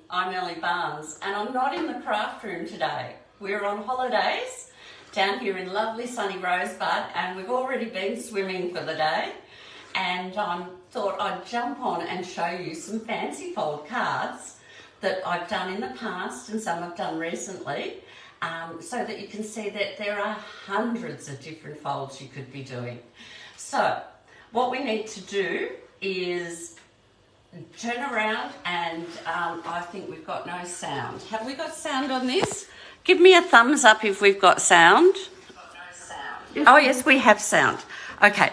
I'm Ellie Barnes, and I'm not in the craft room today. We're on holidays down here in lovely sunny Rosebud, and we've already been swimming for the day. And I thought I'd jump on and show you some fancy fold cards that I've done in the past and some I've done recently, so that you can see that there are hundreds of different folds you could be doing. So what we need to do is turn around, and I think we've got no sound. Have we got sound on this? Give me a thumbs up if we've got sound. Oh yes, we have sound. Okay,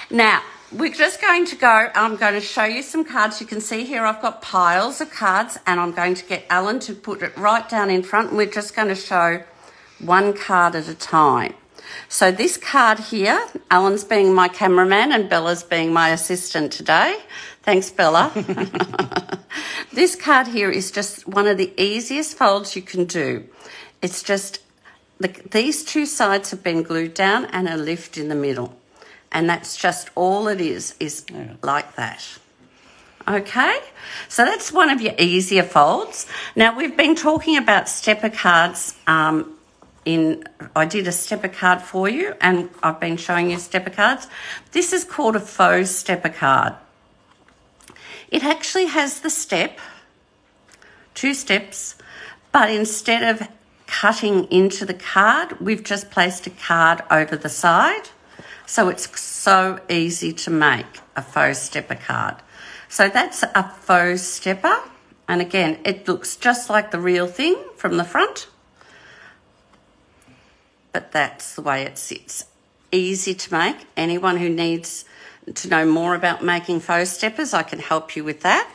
now we're just going to go, I'm going to show you some cards. You can see here I've got piles of cards, and I'm going to get Alan to put it right down in front, and we're just going to show one card at a time. So this card here, Alan's being my cameraman and Bella's being my assistant today. Thanks, Bella. This card here is just one of the easiest folds you can do. It's just, these two sides have been glued down and a lift in the middle. And that's just all it is like that. Okay, so that's one of your easier folds. Now, we've been talking about stepper cards. I did a stepper card for you, and I've been showing you stepper cards. This is called a faux stepper card. It actually has the step, 2 steps, but instead of cutting into the card, we've just placed a card over the side. So it's so easy to make a faux stepper card. So that's a faux stepper. And again, it looks just like the real thing from the front. But that's the way it sits. Easy to make. Anyone who needs to know more about making faux steppers, I can help you with that.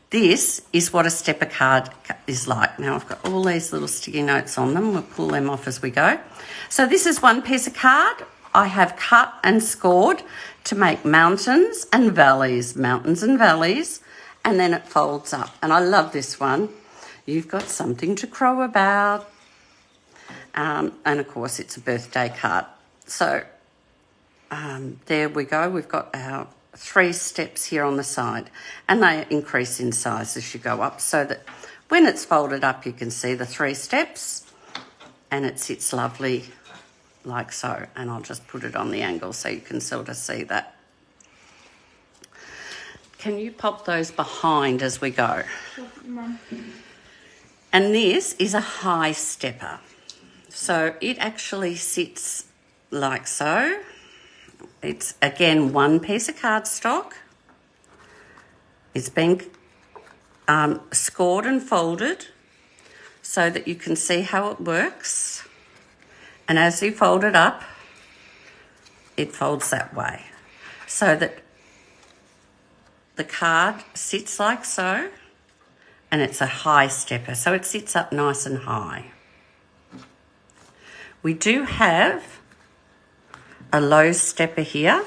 This is what a stepper card is like. Now, I've got all these little sticky notes on them. We'll pull them off as we go. So this is one piece of card I have cut and scored to make mountains and valleys, and then it folds up. And I love this one. You've got something to crow about. And of course, it's a birthday card. So there we go. We've got our 3 steps here on the side, and they increase in size as you go up, so that when it's folded up, you can see the 3 steps, and it sits lovely like so. And I'll just put it on the angle so you can sort of see that. Can you pop those behind as we go? And this is a high stepper. So it actually sits like so. It's, again, one piece of cardstock. It's been scored and folded so that you can see how it works. And as you fold it up, it folds that way, so that the card sits like so, and it's a high stepper, so it sits up nice and high. We do have a low stepper here.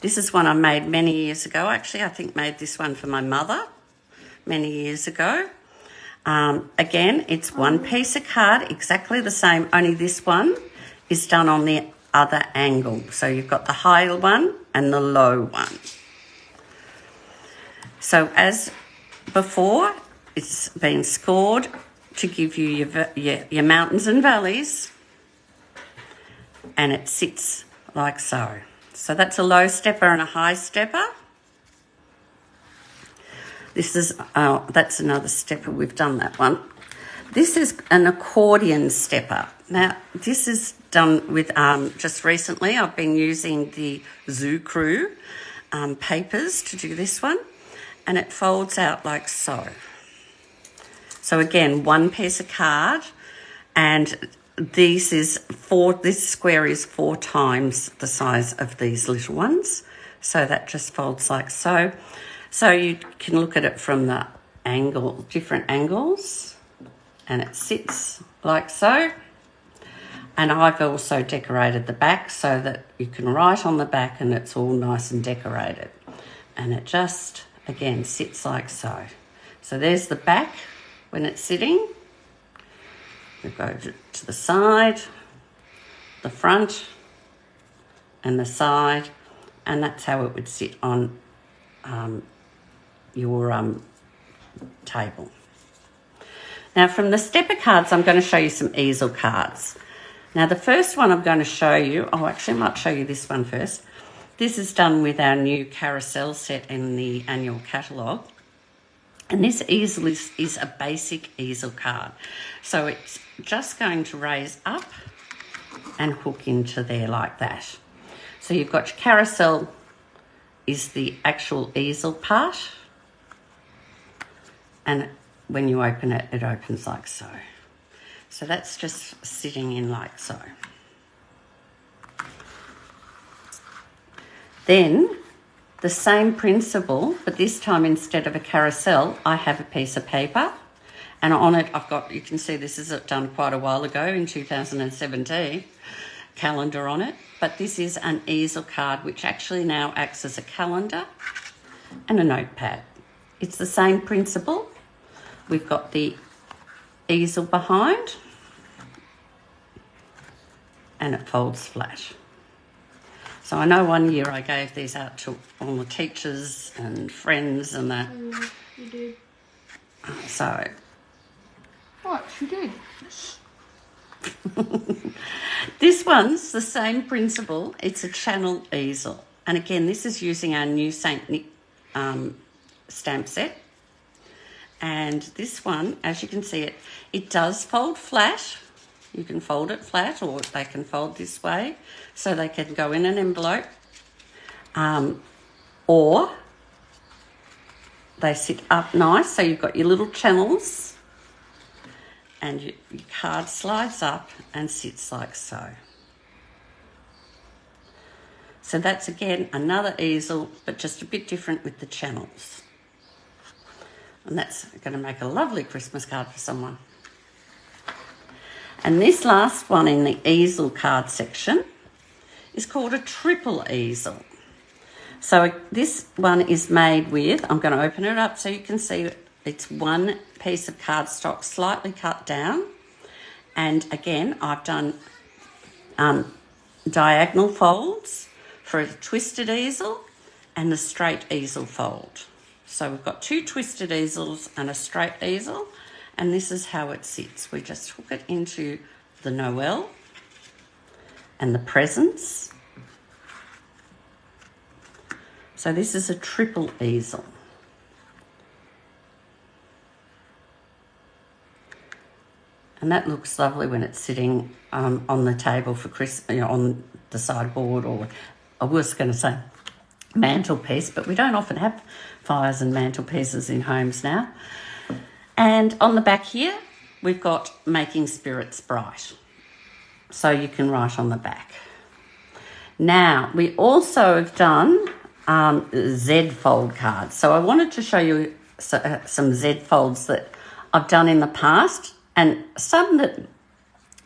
This is one I made many years ago. Actually, I think made this one for my mother many years ago. Again, it's one piece of card, exactly the same, only this one is done on the other angle. So you've got the high one and the low one. So as before, it's been scored to give you your mountains and valleys, and it sits like so. So that's a low stepper and a high stepper. This is, that's another stepper, we've done that one. This is an accordion stepper. Now, this is done with, just recently, I've been using the Zoo Crew papers to do this one, and it folds out like so. So again, one piece of card, and this square is 4 times the size of these little ones. So that just folds like so. So you can look at it from the angle, different angles, and it sits like so. And I've also decorated the back so that you can write on the back and it's all nice and decorated. And it just, again, sits like so. So there's the back when it's sitting. We go to the side, the front, and the side, and that's how it would sit on your table. Now from the stepper cards, I'm going to show you some easel cards. Now the first one I'm going to show you, actually I might show you this one first. This is done with our new carousel set in the annual catalogue. And this easel is a basic easel card. So it's just going to raise up and hook into there like that. So you've got your carousel is the actual easel part. And when you open it, it opens like so. So that's just sitting in like so. Then the same principle, but this time instead of a carousel, I have a piece of paper. And on it, I've got, you can see this is done quite a while ago in 2017, calendar on it. But this is an easel card, which actually now acts as a calendar and a notepad. It's the same principle. We've got the easel behind and it folds flat. So I know one year I gave these out to all the teachers and friends and that. You did. So. What? You did? This one's the same principle. It's a channel easel. And again, this is using our new St. Nick stamp set. And this one, as you can see, it does fold flat. You can fold it flat or they can fold this way so they can go in an envelope. Or they sit up nice. So you've got your little channels and your card slides up and sits like so. So that's again another easel, but just a bit different with the channels. And that's going to make a lovely Christmas card for someone. And this last one in the easel card section is called a triple easel. So this one is made with, I'm going to open it up so you can see it's one piece of cardstock slightly cut down. And again, I've done diagonal folds for a twisted easel and a straight easel fold. So we've got two twisted easels and a straight easel, and this is how it sits. We just hook it into the Noel and the presents. So this is a triple easel. And that looks lovely when it's sitting on the table for Christmas, you know, on the sideboard, or I was going to say mantelpiece, but we don't often have fires and mantelpieces in homes now. And on the back here, we've got Making Spirits Bright. So you can write on the back. Now, we also have done Z fold cards. So I wanted to show you some Z folds that I've done in the past, and some that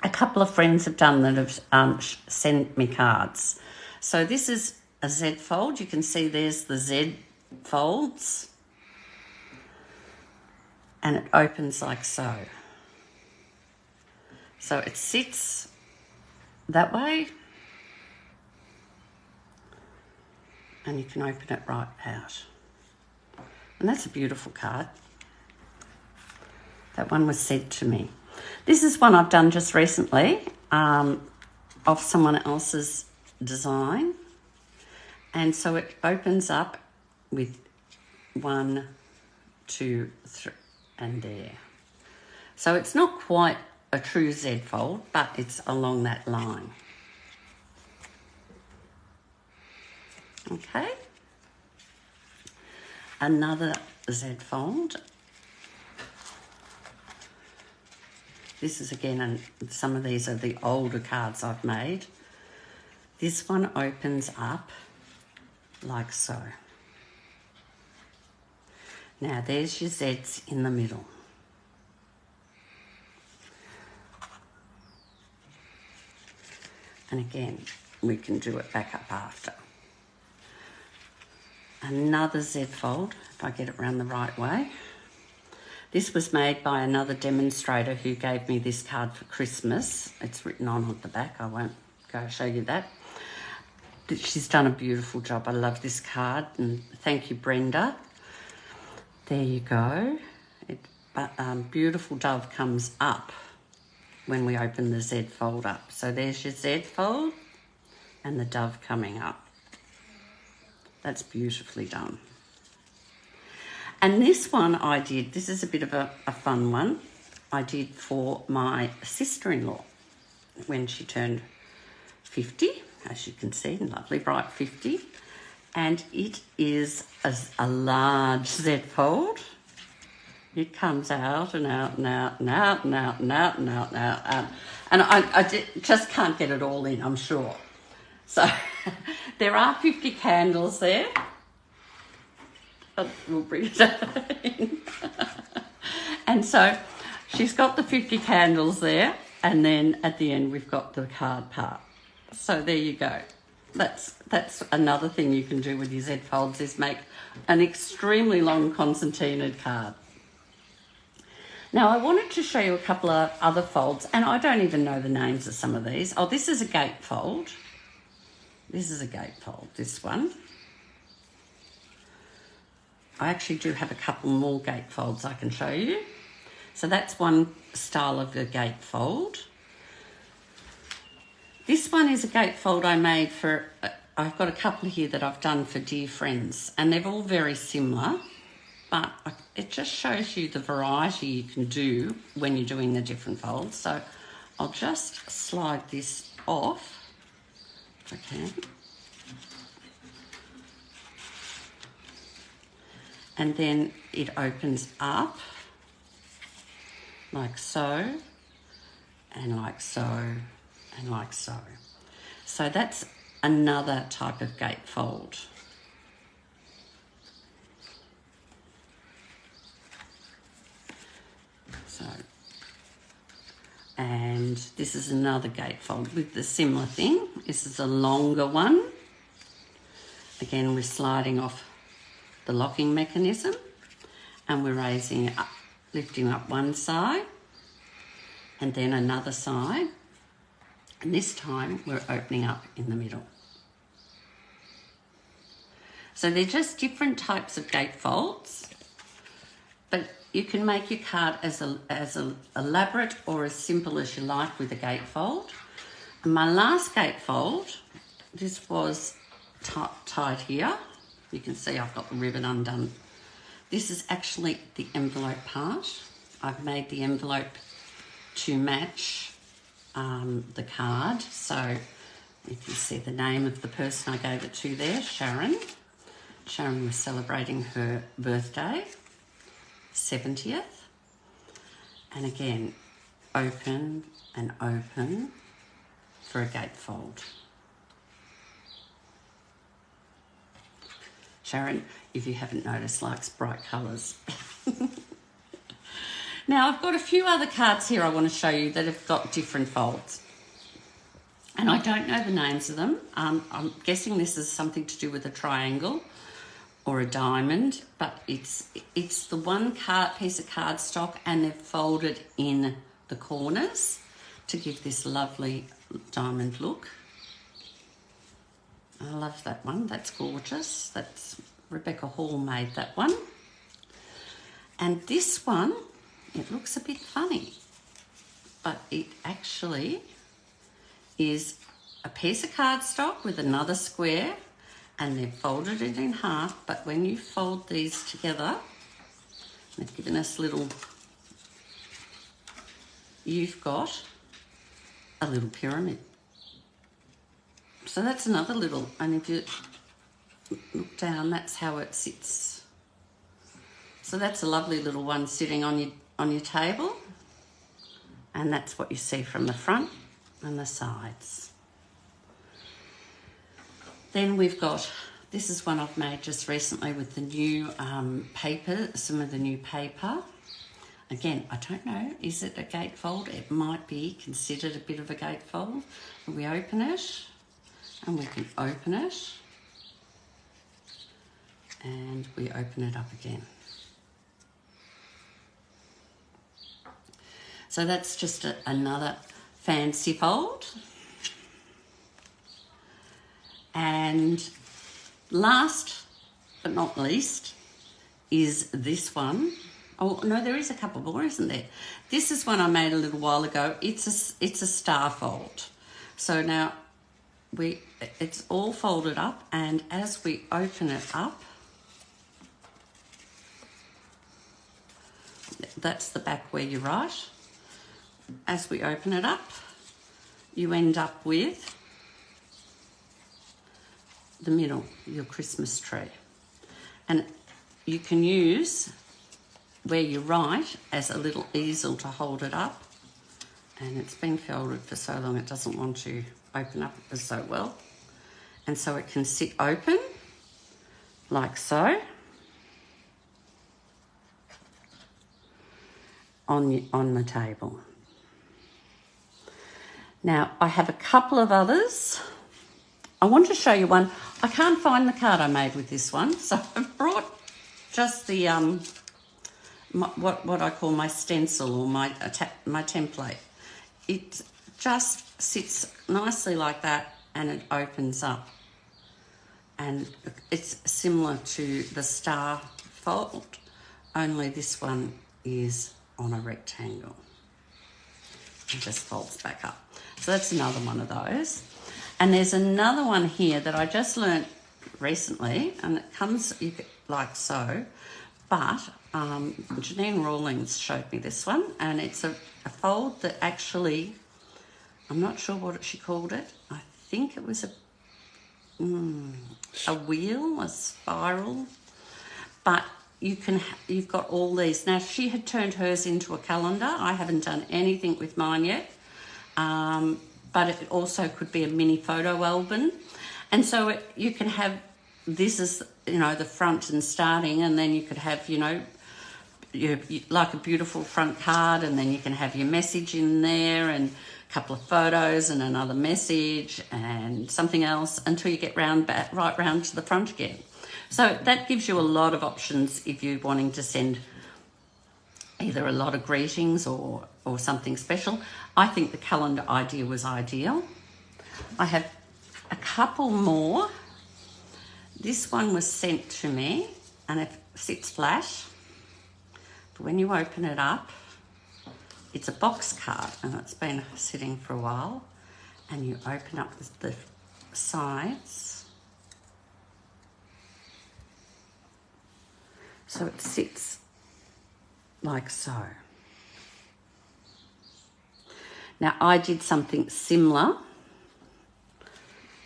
a couple of friends have done that have sent me cards. So this is a Z fold. You can see there's the Z folds. And it opens like so. So it sits that way. And you can open it right out. And that's a beautiful card. That one was sent to me. This is one I've done just recently of someone else's design. And so it opens up with 1, 2, 3, and there. So it's not quite a true Z fold, but it's along that line. Okay. Another Z fold. This is again, and some of these are the older cards I've made. This one opens up like so. Now there's your Z's in the middle. And again, we can do it back up after. Another Z fold, if I get it around the right way. This was made by another demonstrator who gave me this card for Christmas. It's written on the back. I won't go show you that. She's done a beautiful job. I love this card, and thank you, Brenda. There you go. beautiful dove comes up when we open the Z fold up. So there's your Z fold and the dove coming up. That's beautifully done. And this one I did, this is a bit of a fun one, I did for my sister-in-law when she turned 50, as you can see, lovely bright 50. And it is a large Z fold. It comes out and out and out and out and out and out and out and out. And I just can't get it all in, I'm sure. So there are 50 candles there. We'll bring it in. And so she's got the 50 candles there, and then at the end we've got the card part. So there you go. That's another thing you can do with your Z folds, is make an extremely long concertinaed card. Now I wanted to show you a couple of other folds, and I don't even know the names of some of these. Oh, this is a gatefold. This is a gatefold, this one. I actually do have a couple more gatefolds I can show you. So that's one style of a gatefold. This one is a gatefold I made for, I've got a couple here that I've done for dear friends, and they're all very similar, but it just shows you the variety you can do when you're doing the different folds. So I'll just slide this off if I can. And then it opens up like so, and like so, and like so. So that's another type of gatefold. So, and this is another gatefold with the similar thing. This is a longer one. Again, we're sliding off the locking mechanism, and we're raising it up, lifting up one side and then another side, and this time we're opening up in the middle. So they're just different types of gatefolds, but you can make your card as elaborate or as simple as you like with a gatefold. And my last gatefold, this was tied here. You can see I've got the ribbon undone. This is actually the envelope part. I've made the envelope to match the card. So you can see the name of the person I gave it to there, Sharon. Sharon was celebrating her birthday, 70th. And again, open and open for a gatefold. Sharon, if you haven't noticed, likes bright colours. Now, I've got a few other cards here I want to show you that have got different folds. And I don't know the names of them. I'm guessing this is something to do with a triangle or a diamond, but it's the one piece of cardstock, and they're folded in the corners to give this lovely diamond look. I love that one. That's gorgeous. That's Rebecca Hall made that one. And this one, it looks a bit funny, but it actually is a piece of cardstock with another square, and they've folded it in half. But when you fold these together, they've given us you've got a little pyramid. So that's another little, and if you look down, that's how it sits. So that's a lovely little one sitting on your table, and that's what you see from the front and the sides. Then we've got, this is one I've made just recently with the new paper, some of the new paper. Again, I don't know, is it a gatefold? It might be considered a bit of a gatefold. We open it, and we can open it, and we open it up again. So that's just another fancy fold. And last but not least is this one. Oh, no, there is a couple more, isn't there? This is one I made a little while ago. It's a star fold. So now it's all folded up, and as we open it up, that's the back where you write. As we open it up, you end up with the middle, your Christmas tree. And you can use where you write as a little easel to hold it up. And it's been folded for so long it doesn't want to open up so well. And so it can sit open like so on the table. Now I have a couple of others. I want to show you one. I can't find the card I made with this one, so I've brought just the what I call my stencil or my template. It just sits nicely like that, and it opens up, and it's similar to the star fold, only this one is on a rectangle. It just folds back up. So that's another one of those. And there's another one here that I just learnt recently, and it comes like so, but Janine Rawlings showed me this one, and it's a fold that actually, I'm not sure what she called it. I think it was a wheel, a spiral, but you've got all these. Now, she had turned hers into a calendar. I haven't done anything with mine yet. But it also could be a mini photo album. And so you can have this as, the front and starting, and then you could have, like a beautiful front card, and then you can have your message in there and a couple of photos and another message and something else until you get right round to the front again. So that gives you a lot of options if you're wanting to send either a lot of greetings or something special. I think the calendar idea was ideal. I have a couple more. This one was sent to me, and it sits flat. But when you open it up, it's a box card, and it's been sitting for a while. And you open up the sides. So it sits like so. Now, I did something similar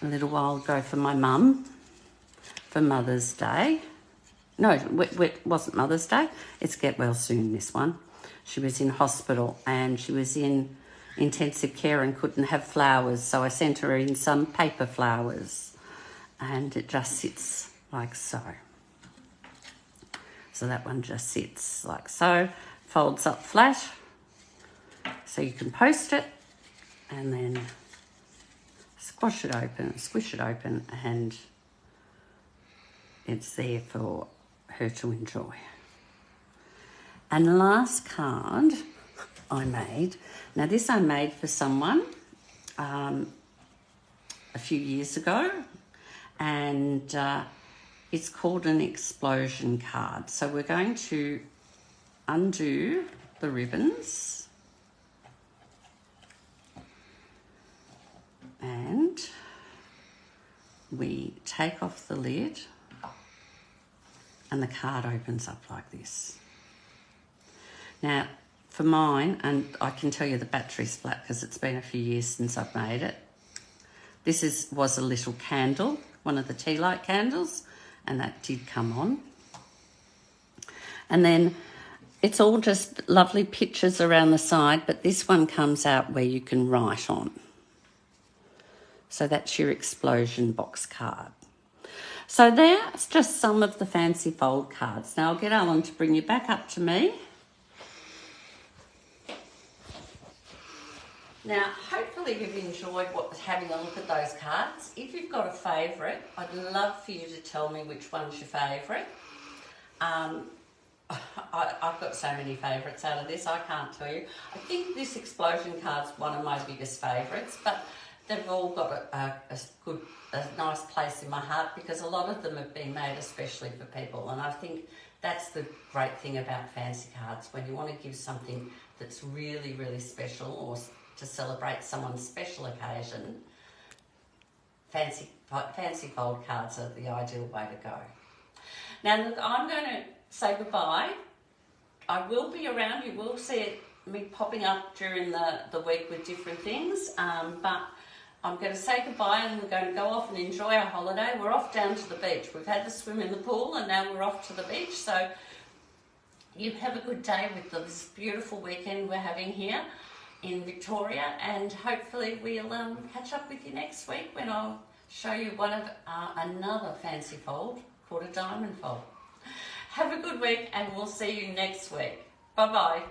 a little while ago for my mum for Mother's Day. No, it wasn't Mother's Day. It's Get Well Soon, this one. She was in hospital and she was in intensive care and couldn't have flowers, so I sent her in some paper flowers, and it just sits like so. So that one just sits like so, folds up flat, so you can post it and then squish it open, and it's there for her to enjoy. And last card I made, now this I made for someone a few years ago, and it's called an explosion card. So we're going to undo the ribbons and we take off the lid, and the card opens up like this. Now, for mine, and I can tell you the battery's flat because it's been a few years since I've made it. This was a little candle, one of the tea light candles, and that did come on. And then it's all just lovely pictures around the side, but this one comes out where you can write on. So that's your explosion box card. So that's just some of the fancy fold cards. Now I'll get Alan to bring you back up to me. Now, hopefully you've enjoyed having a look at those cards. If you've got a favourite, I'd love for you to tell me which one's your favourite. I've got so many favourites out of this, I can't tell you. I think this explosion card's one of my biggest favourites, but they've all got a nice place in my heart because a lot of them have been made especially for people, and I think that's the great thing about fancy cards. When you want to give something that's really, really special or to celebrate someone's special occasion, fancy fold cards are the ideal way to go. Now, look, I'm going to say goodbye. I will be around. You will see me popping up during the week with different things, but I'm going to say goodbye and we're going to go off and enjoy our holiday. We're off down to the beach. We've had the swim in the pool and now we're off to the beach. So you have a good day with this beautiful weekend we're having here in Victoria, and hopefully we'll catch up with you next week when I'll show you one of another fancy fold called a diamond fold. Have a good week and we'll see you next week. Bye-bye.